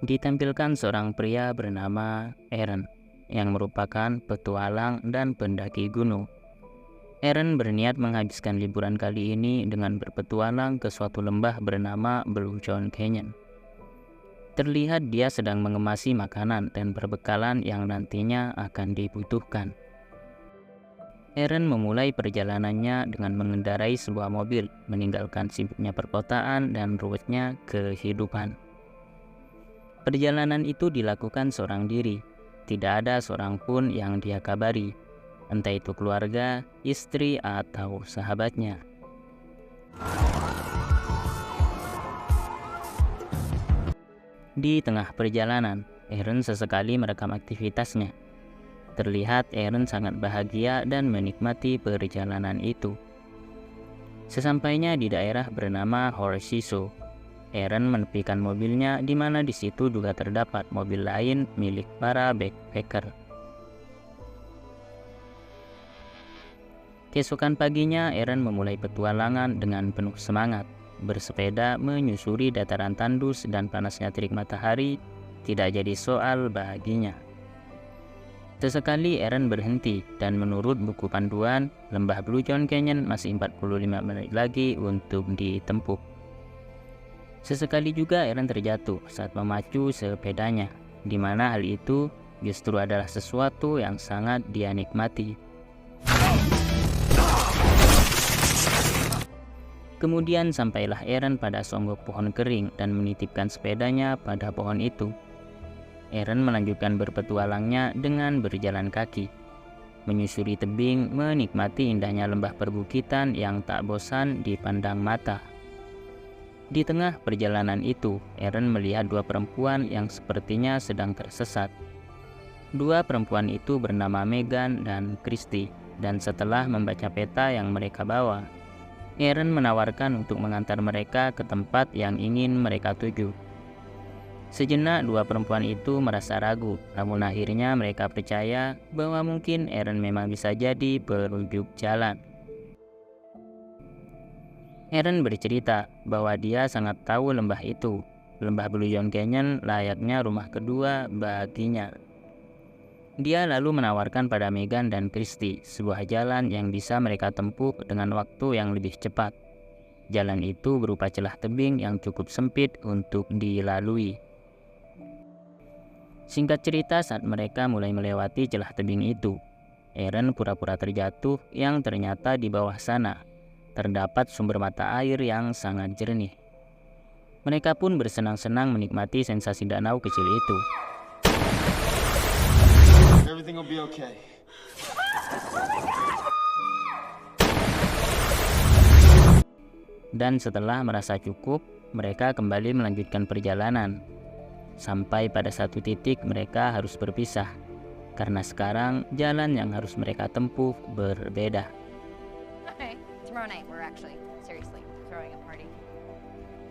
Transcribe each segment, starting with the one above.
Ditampilkan seorang pria bernama Eren yang merupakan petualang dan pendaki gunung. Eren berniat menghabiskan liburan kali ini dengan berpetualang ke suatu lembah bernama Blue John Canyon. Terlihat dia sedang mengemasi makanan dan perbekalan yang nantinya akan dibutuhkan. Eren memulai perjalanannya dengan mengendarai sebuah mobil, meninggalkan sibuknya perkotaan dan ruwetnya kehidupan. Perjalanan itu dilakukan seorang diri, tidak ada seorang pun yang dia kabari, entah itu keluarga, istri, atau sahabatnya. Di tengah perjalanan, Eren sesekali merekam aktivitasnya. Terlihat Eren sangat bahagia dan menikmati perjalanan itu. Sesampainya di daerah bernama Horseshoe, Eren menepikan mobilnya di mana di situ juga terdapat mobil lain milik para backpacker. Keesokan paginya, Eren memulai petualangan dengan penuh semangat. Bersepeda menyusuri dataran tandus dan panasnya terik matahari tidak jadi soal baginya. Sesekali Eren berhenti dan menurut buku panduan, lembah Blue John Canyon masih 45 menit lagi untuk ditempuh. Sesekali juga Eren terjatuh saat memacu sepedanya, di mana hal itu justru adalah sesuatu yang sangat dia nikmati. Kemudian sampailah Eren pada songgok pohon kering dan menitipkan sepedanya pada pohon itu. Eren melanjutkan berpetualangnya dengan berjalan kaki, menyusuri tebing, menikmati indahnya lembah perbukitan yang tak bosan dipandang mata. Di tengah perjalanan itu, Eren melihat dua perempuan yang sepertinya sedang tersesat. Dua perempuan itu bernama Megan dan Christy, dan setelah membaca peta yang mereka bawa, Eren menawarkan untuk mengantar mereka ke tempat yang ingin mereka tuju. Sejenak dua perempuan itu merasa ragu, namun akhirnya mereka percaya bahwa mungkin Eren memang bisa jadi petunjuk jalan. Eren bercerita bahwa dia sangat tahu lembah itu. Lembah Blue John Canyon layaknya rumah kedua baginya. Dia lalu menawarkan pada Megan dan Christy sebuah jalan yang bisa mereka tempuh dengan waktu yang lebih cepat. Jalan itu berupa celah tebing yang cukup sempit untuk dilalui. Singkat cerita, saat mereka mulai melewati celah tebing itu, Eren pura-pura terjatuh yang ternyata di bawah sana terdapat sumber mata air yang sangat jernih. Mereka pun bersenang-senang menikmati sensasi danau kecil itu. Everything will be okay. Dan setelah merasa cukup, mereka kembali melanjutkan perjalanan. Sampai pada satu titik mereka harus berpisah, karena sekarang jalan yang harus mereka tempuh berbeda. Tomorrow night we're actually seriously throwing a party.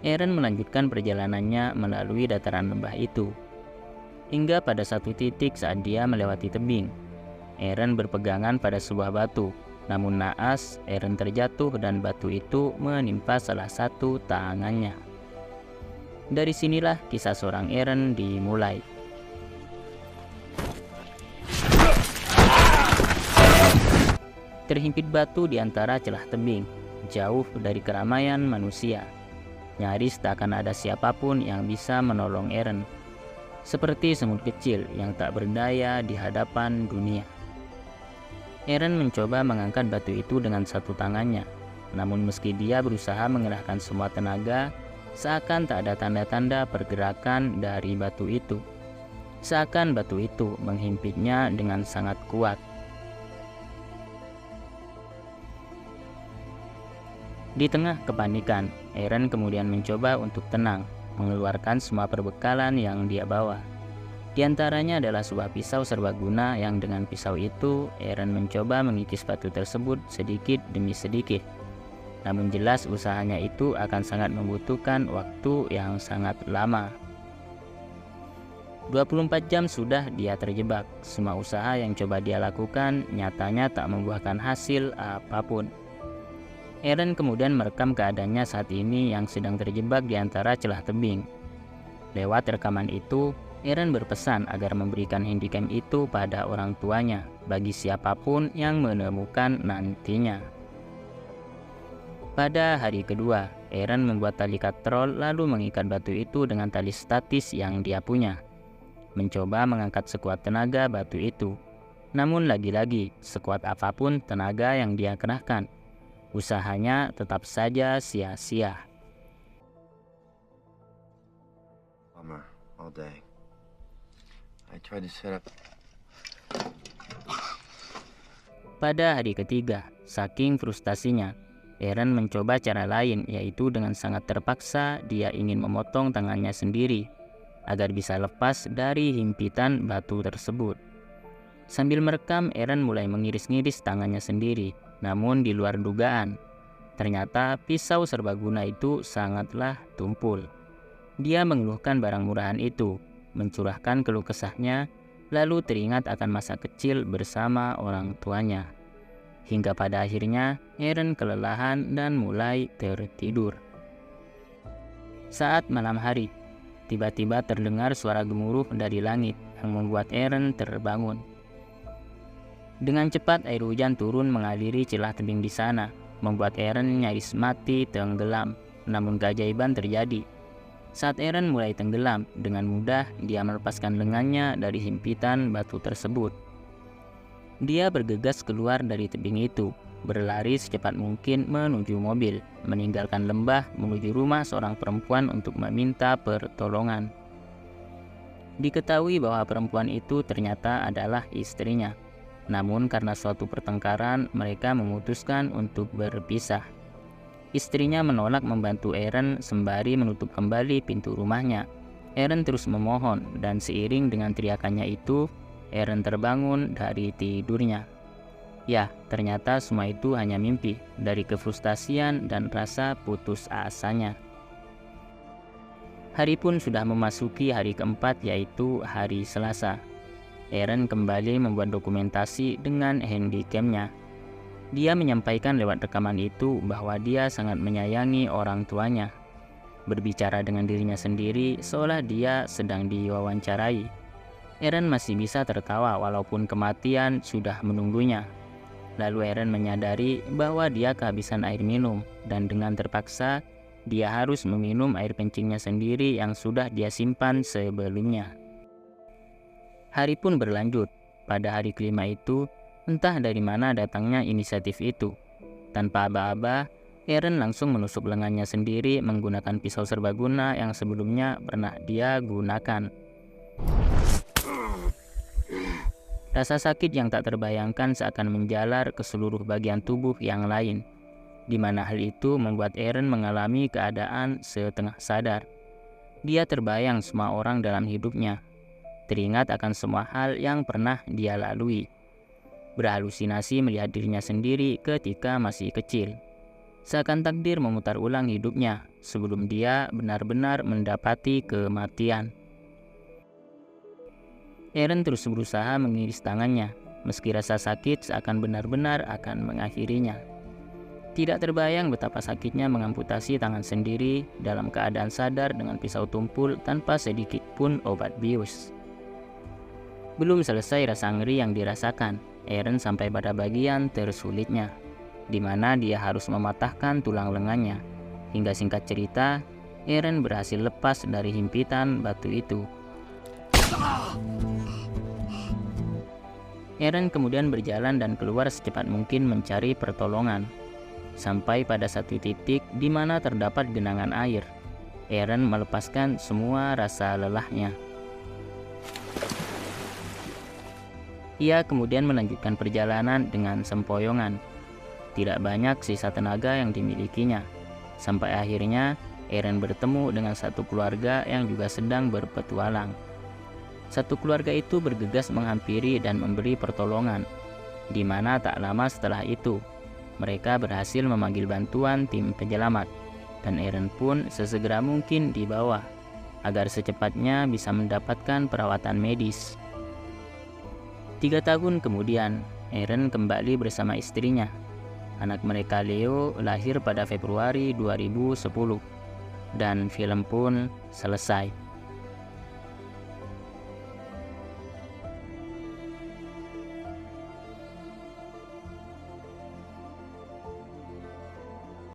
Eren melanjutkan perjalanannya melalui dataran lembah itu. Hingga pada satu titik saat dia melewati tebing, Eren berpegangan pada sebuah batu. Namun naas, Eren terjatuh dan batu itu menimpa salah satu tangannya. Dari sinilah kisah seorang Eren dimulai. Terhimpit batu di antara celah tebing, jauh dari keramaian manusia. Nyaris tak akan ada siapapun yang bisa menolong Eren. Seperti semut kecil yang tak berdaya di hadapan dunia. Eren mencoba mengangkat batu itu dengan satu tangannya. Namun meski dia berusaha mengerahkan semua tenaga, seakan tak ada tanda-tanda pergerakan dari batu itu. Seakan batu itu menghimpitnya dengan sangat kuat. Di tengah kepanikan, Eren kemudian mencoba untuk tenang, mengeluarkan semua perbekalan yang dia bawa. Di antaranya adalah sebuah pisau serbaguna yang dengan pisau itu, Eren mencoba mengikis batu tersebut sedikit demi sedikit. Namun jelas usahanya itu akan sangat membutuhkan waktu yang sangat lama. 24 jam sudah dia terjebak. Semua usaha yang coba dia lakukan nyatanya tak membuahkan hasil apapun. Eren kemudian merekam keadaannya saat ini yang sedang terjebak di antara celah tebing. Lewat rekaman itu, Eren berpesan agar memberikan handycam itu pada orang tuanya bagi siapapun yang menemukan nantinya. Pada hari kedua, Eren membuat tali katrol lalu mengikat batu itu dengan tali statis yang dia punya. Mencoba mengangkat sekuat tenaga batu itu. Namun lagi-lagi, sekuat apapun tenaga yang dia kerahkan, usahanya tetap saja sia-sia. Bummer all day. I tried to set up. Pada hari ketiga, saking frustasinya, Eren mencoba cara lain, yaitu dengan sangat terpaksa dia ingin memotong tangannya sendiri agar bisa lepas dari himpitan batu tersebut. Sambil merekam, Eren mulai mengiris-ngiris tangannya sendiri, namun di luar dugaan. Ternyata pisau serbaguna itu sangatlah tumpul. Dia mengeluhkan barang murahan itu, mencurahkan keluh kesahnya, lalu teringat akan masa kecil bersama orang tuanya. Hingga pada akhirnya, Eren kelelahan dan mulai tertidur. Saat malam hari, tiba-tiba terdengar suara gemuruh dari langit yang membuat Eren terbangun. Dengan cepat air hujan turun mengaliri celah tebing di sana, membuat Eren nyaris mati tenggelam. Namun keajaiban terjadi. Saat Eren mulai tenggelam, dengan mudah dia melepaskan lengannya dari himpitan batu tersebut. Dia bergegas keluar dari tebing itu, berlari secepat mungkin menuju mobil, meninggalkan lembah menuju rumah seorang perempuan untuk meminta pertolongan. Diketahui bahwa perempuan itu ternyata adalah istrinya. Namun karena suatu pertengkaran, mereka memutuskan untuk berpisah. Istrinya menolak membantu Eren sembari menutup kembali pintu rumahnya. Eren terus memohon, dan seiring dengan teriakannya itu, Eren terbangun dari tidurnya. Ya, ternyata semua itu hanya mimpi dari kefrustasian dan rasa putus asanya. Hari pun sudah memasuki hari keempat, yaitu hari Selasa. Eren kembali membuat dokumentasi dengan handycamnya. Dia menyampaikan lewat rekaman itu bahwa dia sangat menyayangi orang tuanya. Berbicara dengan dirinya sendiri seolah dia sedang diwawancarai. Eren masih bisa tertawa walaupun kematian sudah menunggunya. Lalu Eren menyadari bahwa dia kehabisan air minum dan dengan terpaksa dia harus meminum air kencingnya sendiri yang sudah dia simpan sebelumnya. Hari pun berlanjut. Pada hari kelima itu, entah dari mana datangnya inisiatif itu. Tanpa aba-aba, Eren langsung menusuk lengannya sendiri menggunakan pisau serbaguna yang sebelumnya pernah dia gunakan. Rasa sakit yang tak terbayangkan seakan menjalar ke seluruh bagian tubuh yang lain, di mana hal itu membuat Eren mengalami keadaan setengah sadar. Dia terbayang semua orang dalam hidupnya, teringat akan semua hal yang pernah dia lalui, berhalusinasi melihat dirinya sendiri ketika masih kecil. Seakan takdir memutar ulang hidupnya sebelum dia benar-benar mendapati kematian. Eren terus berusaha mengiris tangannya, meski rasa sakit seakan benar-benar akan mengakhirinya. Tidak terbayang betapa sakitnya mengamputasi tangan sendiri dalam keadaan sadar dengan pisau tumpul tanpa sedikit pun obat bius. Belum selesai rasa ngeri yang dirasakan, Eren sampai pada bagian tersulitnya, di mana dia harus mematahkan tulang lengannya. Hingga singkat cerita, Eren berhasil lepas dari himpitan batu itu. Eren kemudian berjalan dan keluar secepat mungkin mencari pertolongan. Sampai pada satu titik di mana terdapat genangan air, Eren melepaskan semua rasa lelahnya. Ia kemudian melanjutkan perjalanan dengan sempoyongan. Tidak banyak sisa tenaga yang dimilikinya. Sampai akhirnya Eren bertemu dengan satu keluarga yang juga sedang berpetualang. Satu keluarga itu bergegas menghampiri dan memberi pertolongan, di mana tak lama setelah itu mereka berhasil memanggil bantuan tim penyelamat, dan Eren pun sesegera mungkin dibawa agar secepatnya bisa mendapatkan perawatan medis. 3 tahun kemudian, Eren kembali bersama istrinya. Anak mereka Leo lahir pada Februari 2010, dan film pun selesai.